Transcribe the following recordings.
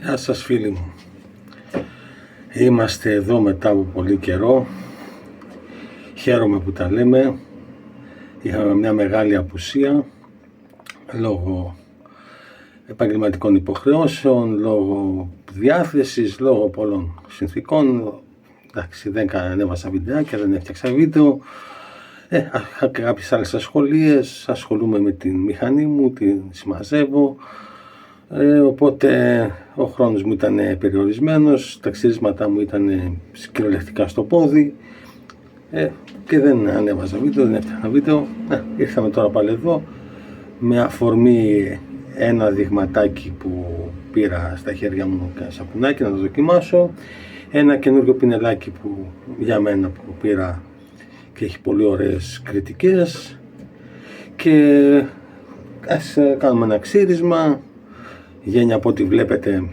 Γεια σας φίλοι μου. Είμαστε εδώ μετά από πολύ καιρό. Χαίρομαι που τα λέμε. Είχαμε μια μεγάλη απουσία λόγω επαγγελματικών υποχρεώσεων, λόγω διάθεσης, λόγω πολλών συνθήκων. Εντάξει, δεν ανέβασα βιντεάκια, δεν έφτιαξα βίντεο. Είχα και κάποιες άλλες ασχολίες, ασχολούμαι με την μηχανή μου, την συμμαζεύω. Οπότε ο χρόνος μου ήταν περιορισμένος, τα ξύρισματά μου ήταν κυριολεκτικά στο πόδι και δεν ανέβαζα βίντεο, δεν έφτιαχνα βίντεο. Ήρθαμε τώρα πάλι εδώ με αφορμή ένα δειγματάκι που πήρα στα χέρια μου, ένα σαπουνάκι να το δοκιμάσω, ένα καινούργιο πινελάκι που για μένα που πήρα και έχει πολύ ωραίες κριτικές, και ας κάνουμε ένα ξύρισμα. Γένεια από ό,τι βλέπετε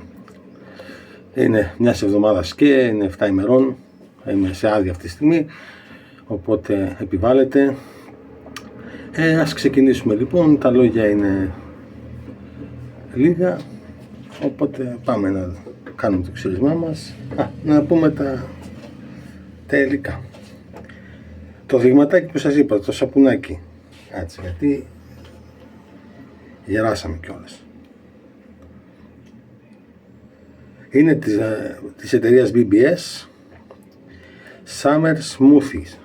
είναι μιας εβδομάδας και είναι 7 ημερών, είμαι σε άδεια αυτή τη στιγμή, οπότε επιβάλλεται. Ας ξεκινήσουμε λοιπόν, τα λόγια είναι λίγα, οπότε πάμε να κάνουμε το ξύρισμά μας. Να πούμε τα υλικά. Το δειγματάκι που σας είπα, το σαπουνάκι, έτσι, γιατί γεράσαμε κιόλας. Είναι της εταιρείας BBS Summer Smoothies.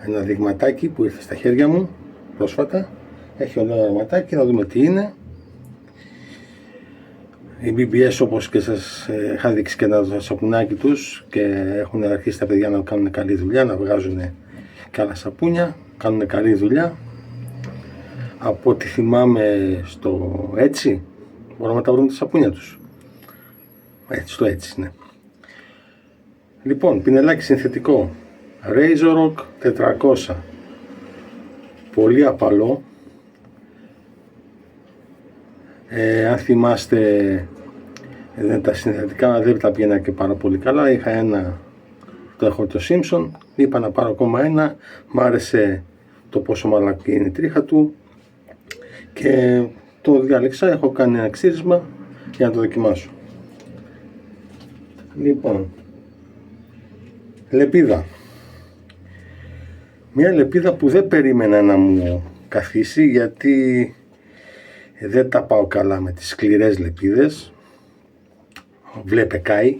Ένα δειγματάκι που ήρθε στα χέρια μου πρόσφατα. Έχει ωραίο αρωματάκι, θα δούμε τι είναι. Η BBS, όπως και σας είχα δείξει και ένα σαπουνάκι τους, και έχουν αρχίσει τα παιδιά να κάνουν καλή δουλειά, να βγάζουν και άλλα σαπούνια, κάνουν καλή δουλειά. Από ό,τι θυμάμαι στο έτσι, μπορούμε να τα βρούμε τα σαπούνια τους. Έτσι, στο έτσι, ναι. Λοιπόν, πινελάκι συνθετικό Razor Rock 400, πολύ απαλό. Αν θυμάστε, τα συνθετικά δεν τα πήγαινα και πάρα πολύ καλά. Είχα ένα, το έχω το Simpson, είπα να πάρω ακόμα ένα. Μ' άρεσε το πόσο μαλακή είναι η τρίχα του και το διάλεξα. Έχω κάνει ένα ξύρισμα για να το δοκιμάσω. Λοιπόν, λεπίδα. Μια λεπίδα που δεν περίμενα να μου καθίσει, γιατί δεν τα πάω καλά με τις σκληρές λεπίδες. Βλέπε κάει.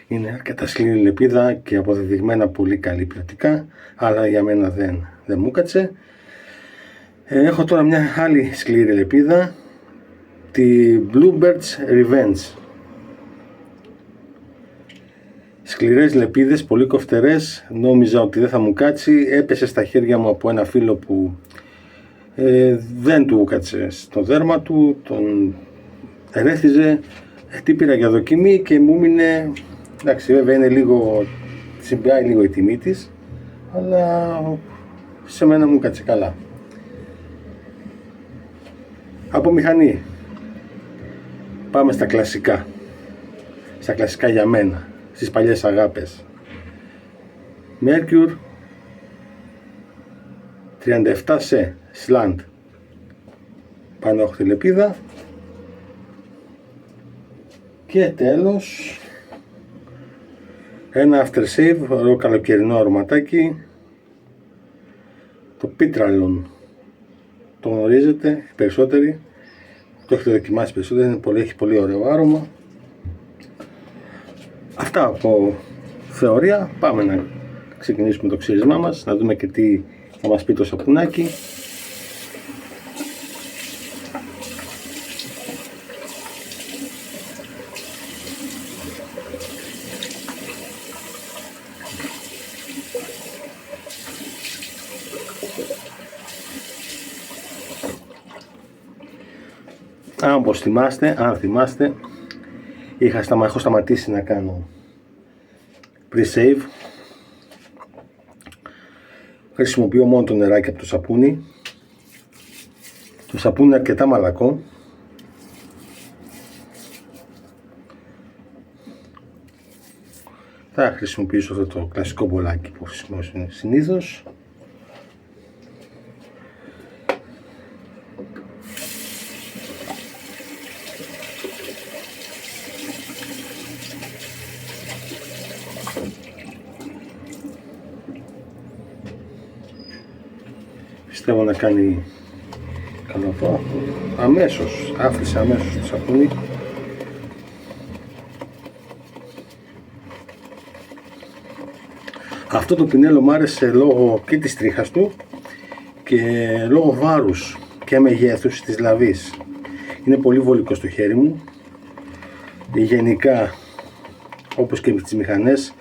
Είναι αρκετά σκληρή λεπίδα και αποδεδειγμένα πολύ καλή ποιοτικά, αλλά για μένα δεν μου κάτσε. Έχω τώρα μια άλλη σκληρή λεπίδα, τη Bluebird's Revenge. Σκληρές λεπίδες, πολύ κοφτερές. Νόμιζα ότι δεν θα μου κάτσει. Έπεσε στα χέρια μου από ένα φίλο που δεν του κάτσε στο δέρμα του, τον ερέθιζε. Τι πήρα για δοκιμή και μου μείνε. Εντάξει, βέβαια είναι λίγο, συμπιάει λίγο η τιμή της, αλλά σε μένα μου κάτσε καλά. Από μηχανή πάμε στα κλασικά. Στα κλασικά για μένα, στις παλιές αγάπες. Merkur 37C Slant, πάνω από τη λεπίδα. Και τέλος ένα aftershave, ωραίο καλοκαιρινό αρωματάκι, το Petralon. Το γνωρίζετε οι περισσότεροι, το έχετε δοκιμάσει περισσότερο, έχει πολύ ωραίο άρωμα. Αυτά από θεωρία. Πάμε να ξεκινήσουμε το ξύρισμά μας, να δούμε και τι θα μας πει το σαπουνάκι. Αν θυμάστε, έχω σταματήσει να κάνω pre-save. Χρησιμοποιώ μόνο το νεράκι από το σαπούνι. Το σαπούνι είναι αρκετά μαλακό. Θα χρησιμοποιήσω αυτό το κλασικό μπολάκι που χρησιμοποιώ συνήθως. Πιστεύω να κάνει καλό αυτό. Αμέσως, άφησε αμέσως το σαπούνι. Αυτό το πινέλο μου άρεσε λόγω και της τρίχας του και λόγω βάρους και μεγέθους της λαβής. Είναι πολύ βολικό στο χέρι μου. Γενικά, όπως και με τις μηχανές,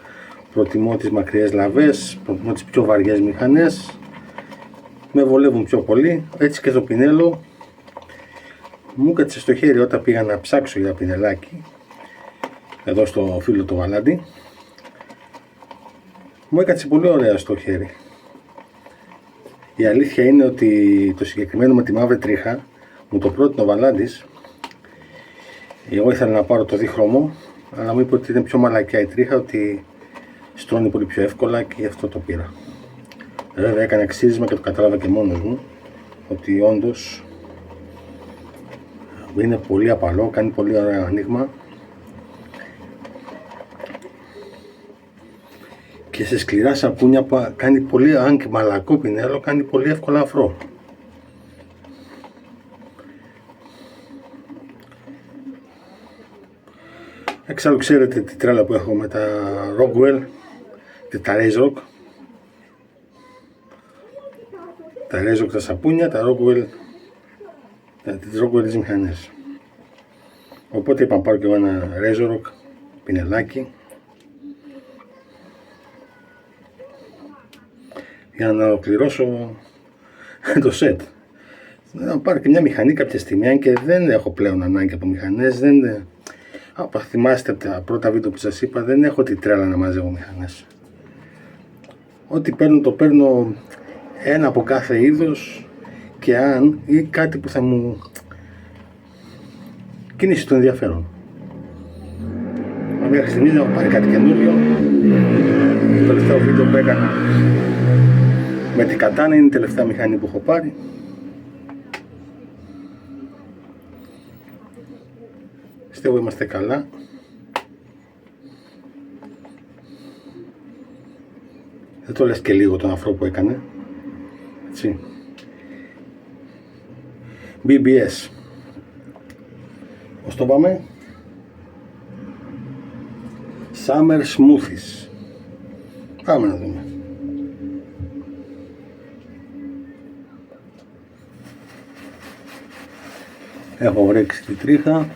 προτιμώ τις μακριές λαβές, προτιμώ τις πιο βαριές μηχανές. Με βολεύουν πιο πολύ. Έτσι και το πινέλο μου κάτσε στο χέρι όταν πήγα να ψάξω για πινελάκι εδώ στο φίλο το Βαλάντι. Μου έκατσε πολύ ωραία στο χέρι. Η αλήθεια είναι ότι το συγκεκριμένο με τη μαύρη τρίχα μου το πρότεινε ο Βαλάντης. Εγώ ήθελα να πάρω το δίχρωμο, αλλά μου είπε ότι είναι πιο μαλακιά η τρίχα, ότι στρώνει πολύ πιο εύκολα και γι' αυτό το πήρα. Βέβαια έκανα ξύρισμα και το κατάλαβα και μόνος μου ότι όντως είναι πολύ απαλό, κάνει πολύ ωραίο ανοίγμα και σε σκληρά σαπούνια κάνει πολύ, αν και μαλακό πινέλο, κάνει πολύ εύκολα αφρό. Εξάλλου ξέρετε τη τρέλα που έχω με τα Rockwell και τα Razork. Τα Razork τα σαπούνια, τα Rockwell τις Rockwell τις μηχανές. Οπότε είπα να πάρω και εγώ ένα Razork πινελάκι για να ολοκληρώσω το set. Να πάρω και μια μηχανή κάποια στιγμή, αν και δεν έχω πλέον ανάγκη από μηχανές. Θυμάστε από τα πρώτα βίντεο που σας είπα, δεν έχω τη τρέλα να μαζεύω μηχανές. Ό,τι παίρνω το παίρνω ένα από κάθε είδος και αν ή κάτι που θα μου κινήσει το ενδιαφέρον. Μέχρι στιγμής δεν έχω πάρει κάτι καινούριο. Το τελευταίο βίντεο που έκανα με την κατάνα είναι η τελευταία μηχανή που έχω πάρει. Πιστεύω είμαστε καλά. Δεν το λες και λίγο τον αφρό που έκανε. Έτσι. BBS. Πώς το πάμε? Summer Smoothies. Πάμε να δούμε. Έχω ρίξει τη τρίχα.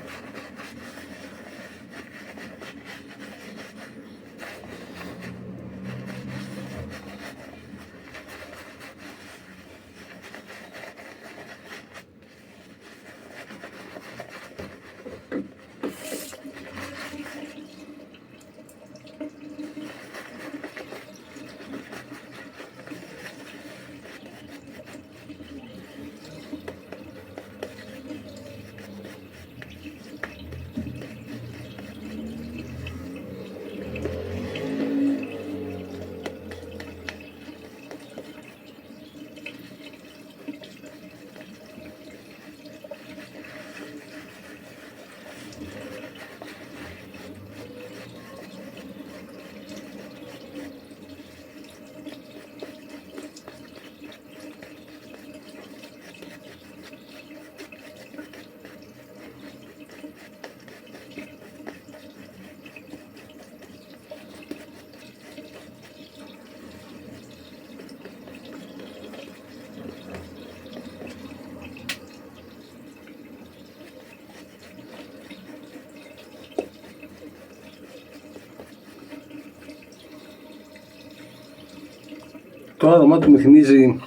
Το άρωμά του μου θυμίζει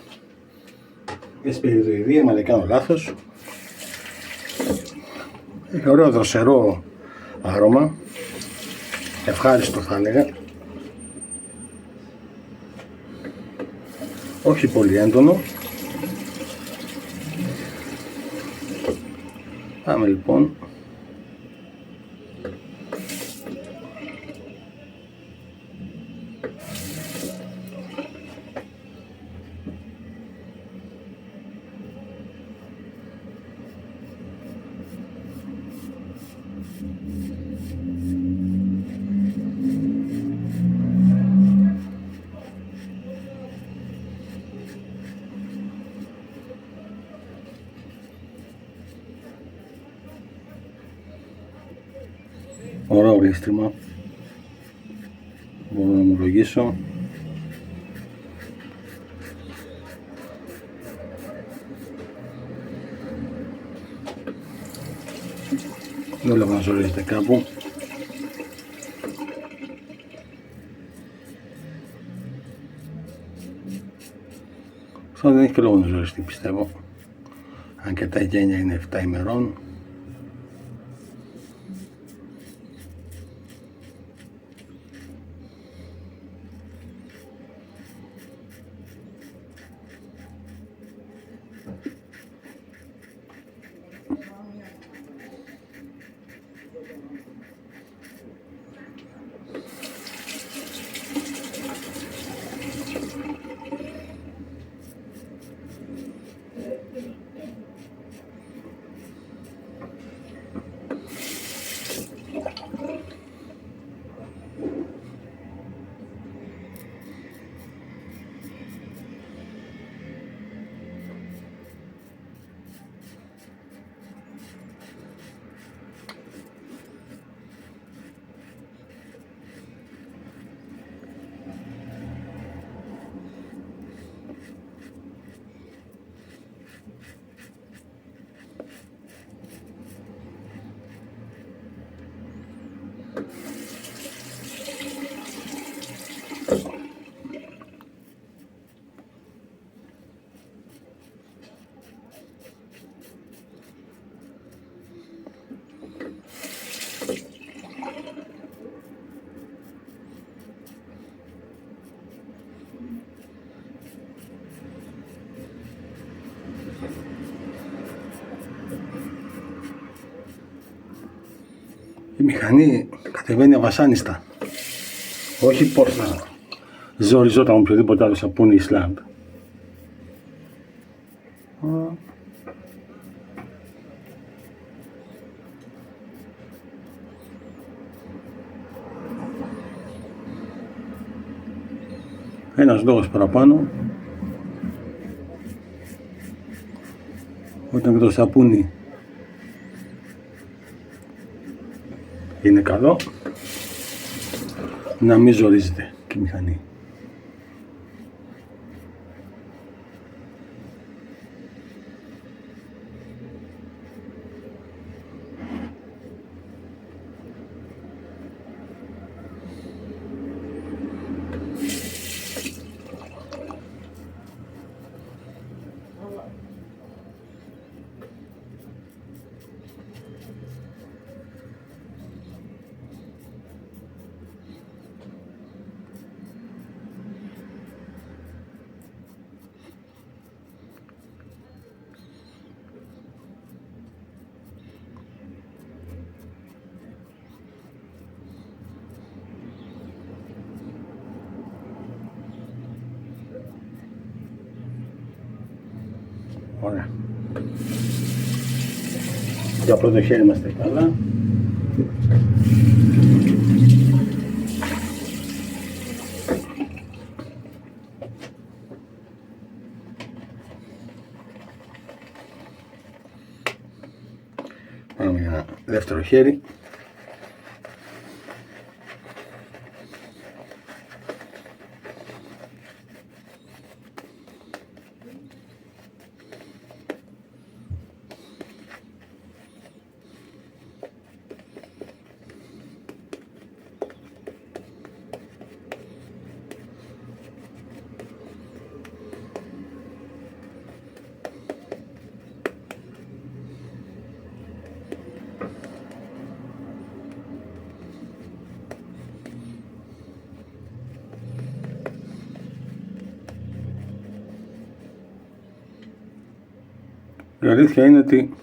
εσπεριδοειδία, μα δεν κάνω λάθος. Έχει ωραίο δροσερό άρωμα, ευχάριστο θα έλεγα. Όχι πολύ έντονο. Πάμε λοιπόν. Ωραίο γλίστριμα, μπορώ να ομολογήσω. Δεν βλέπω να ζορίζεται κάπου. Αυτό δεν έχει και λόγο να ζοριστεί, πιστεύω. Αν και τα γένια είναι 7 ημερών. Η μηχανή κατεβαίνει αβασάνιστα. Όχι πως θα ζοριζόταν οποιοδήποτε άλλο σαπούνι Ισλάντ. Ένας λόγος παραπάνω, όταν και το σαπούνι είναι καλό, να μην ζορίζεται και η μηχανή. Ωραία. Για πρώτο χέρι είμαστε καλά. Πάμε για ένα δεύτερο χέρι. Η αλήθεια είναι ότι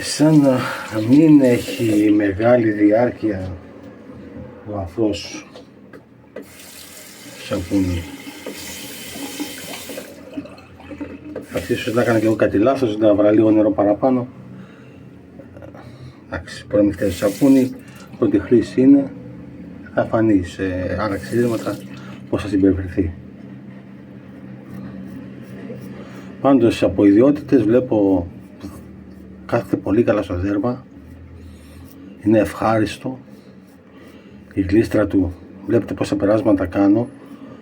σαν να μην έχει μεγάλη διάρκεια ο αφρός σαπούνι. Ίσως να έκανα και εγώ κάτι λάθος, να βάλα λίγο νερό παραπάνω. Εντάξει, μπορεί να μην φτάσει σαπούνι, πρώτη χρήση είναι, θα φανεί σε άλλα ξύλιματα πώς θα συμπεριφερθεί. Πάντως από ιδιότητες βλέπω κάθεται πολύ καλά στο δέρμα, είναι ευχάριστο, η γλίστρα του, βλέπετε πόσα περάσματα κάνω,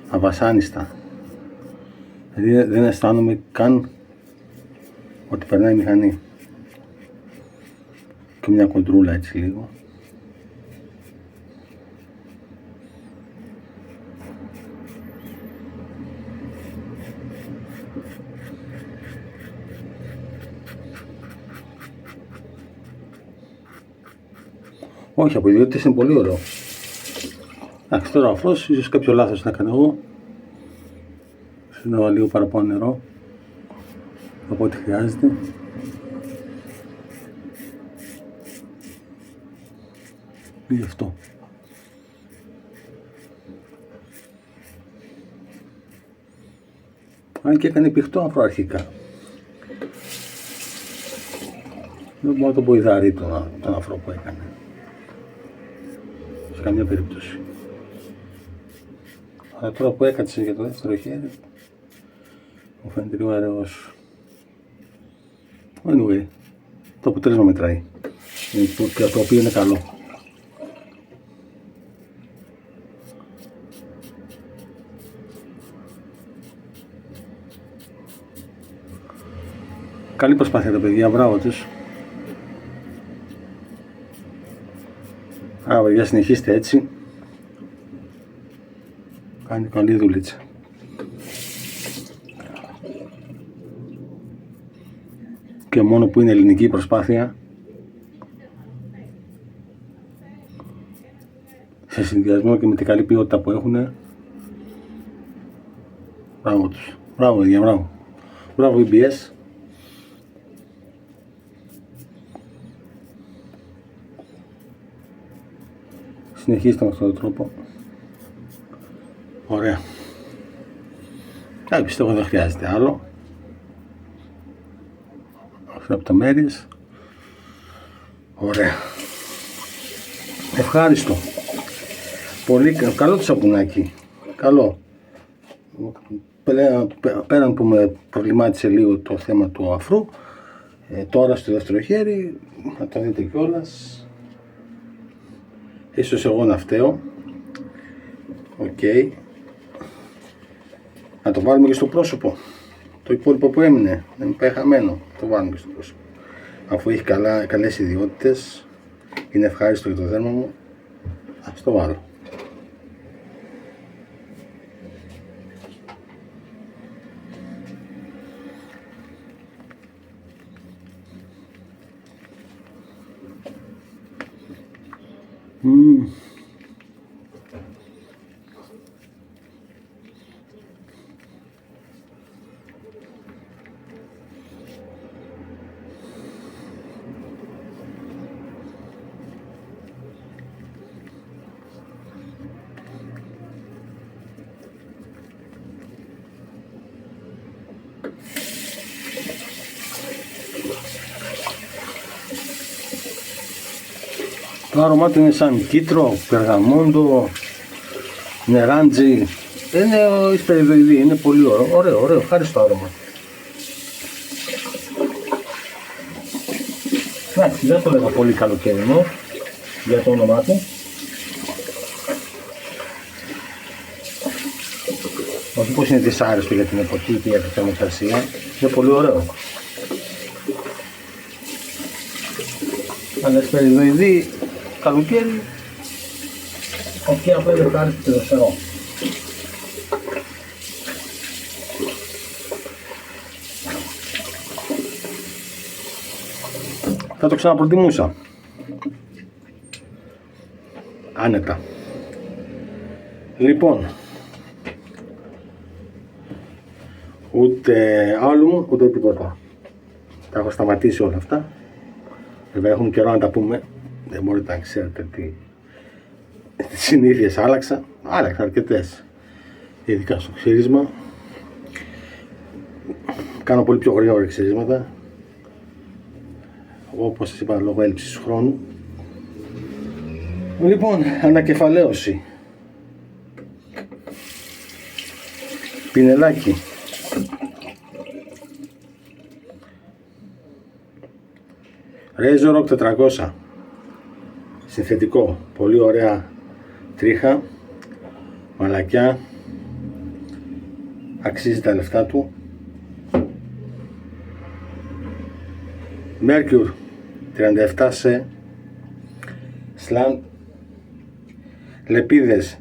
αβασάνιστα, δηλαδή δεν αισθάνομαι καν ότι περνάει η μηχανή. Και μια κοντρούλα έτσι λίγο. Όχι, από ιδιότητες είναι πολύ ωραίο. Εντάξει, τώρα ο αφρός, ίσως κάποιο λάθος να κάνω εγώ. Συνέβαλα λίγο παραπάνω νερό από ό,τι χρειάζεται. Γι' αυτό. Αν και έκανε πηχτό αφρό αρχικά. Δεν μπορώ να τον βοηθάρει τον αφρό που έκανε. Σε καμία περίπτωση. Αλλά τώρα που έκατσε για το δεύτερο χέρι, μου φαίνεται λίγο αραιός. Anyway, το αποτέλεσμα μετράει. Και το οποίο είναι καλό. Καλή προσπάθεια τα παιδιά, μπράβο τους. Άρα παιδιά, συνεχίστε έτσι. Κάνει καλή δουλίτσα. Και μόνο που είναι ελληνική προσπάθεια, σε συνδυασμό και με την καλή ποιότητα που έχουν, μπράβο τους. Μπράβο παιδιά, μπράβο. Μπράβο EBS. Συνεχίστε με αυτόν τον τρόπο. Ωραία. Πιστεύω δεν χρειάζεται άλλο. Αυτές λεπτομέρειες. Ωραία. Ευχάριστο. Πολύ καλό το σαπουνάκι. Καλό. Πέραν που με προβλημάτισε λίγο το θέμα του αφρού, τώρα στο δεύτερο χέρι, να το δείτε κιόλας. Ίσως εγώ να φταίω. Οκ. Να το βάλουμε και στο πρόσωπο. Το υπόλοιπο που έμεινε, δεν πάει χαμένο. Το βάλουμε και στο πρόσωπο. Αφού έχει καλές ιδιότητες, είναι ευχάριστο για το δέρμα μου, ας το βάλω. Το άρωμά του είναι σαν κίτρο, περγαμόντο, νεράντζι. Είναι ισπεριδοειδή, είναι πολύ ωραίο, ευχάριστο άρωμα. Εντάξει, δεν το λέγα πολύ καλοκαιρινό για το όνομά του. Όχι πως είναι δυσάρεστο για την εποχή και για τη θερμοκρασία, είναι πολύ ωραίο. Αλλά ισπεριδοειδή καλοκαίρι, όχι απλά είναι ευχάριστο και δροσερό. Θα το ξαναπροτιμούσα. Άνετα. Λοιπόν, ούτε άλλο μου, ούτε τίποτα. Τα έχω σταματήσει όλα αυτά. Βέβαια έχουμε καιρό να τα πούμε. Δεν μπορείτε να ξέρετε τι συνήθειες άλλαξα. Άλλαξα αρκετές. Ειδικά στο ξύρισμα. Κάνω πολύ πιο γρήγορα ξύρισματα. Όπως σας είπα, λόγω έλλειψης χρόνου. Λοιπόν, ανακεφαλαίωση. Πινελάκι. Razorrock 400 συνθετικό, πολύ ωραία τρίχα, μαλακιά, αξίζει τα λεφτά του. Mercury 37C Slant, λεπίδες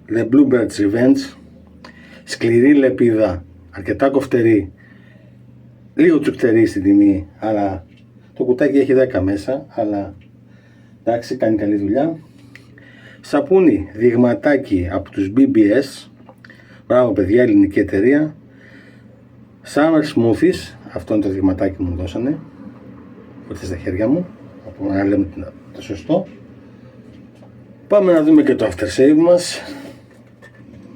The Bluebird's Revenge, σκληρή λεπίδα, αρκετά κοφτερή, λίγο τσουκτερή στην τιμή, αλλά το κουτάκι έχει 10 μέσα, αλλά εντάξει, κάνει καλή δουλειά. Σαπούνι δειγματάκι από τους BBS, μπράβο παιδιά, ελληνική εταιρεία. Summer Smoothies, αυτό είναι το δειγματάκι που μου δώσανε, που ήρθε στα χέρια μου, από να λέμε το σωστό. Πάμε να δούμε και το aftershave μας.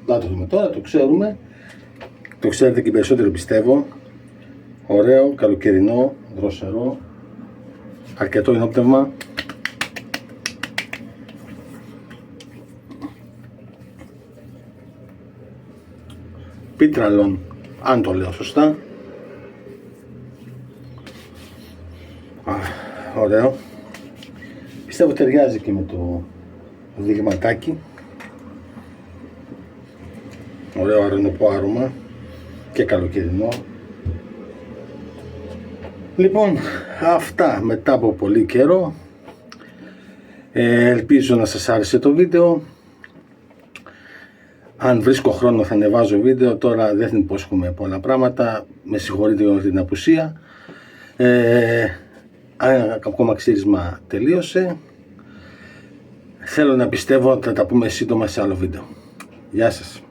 Να το δούμε τώρα, το ξέρουμε. Το ξέρετε και περισσότερο πιστεύω. Ωραίο, καλοκαιρινό, δροσερό, αρκετό ενόπνευμα. Πίτραλον, αν το λέω σωστά. Ωραίο. Πιστεύω ταιριάζει και με το δειγματάκι. Ωραίο αρενοπό άρωμα και καλοκαιρινό. Λοιπόν, αυτά μετά από πολύ καιρό. Ελπίζω να σας άρεσε το βίντεο. Αν βρίσκω χρόνο θα ανεβάζω βίντεο. Τώρα δεν υπόσχομαι πολλά πράγματα. Με συγχωρείτε για την απουσία. Ακόμα ξύρισμα τελείωσε. Θέλω να πιστεύω ότι θα τα πούμε σύντομα σε άλλο βίντεο. Γεια σας.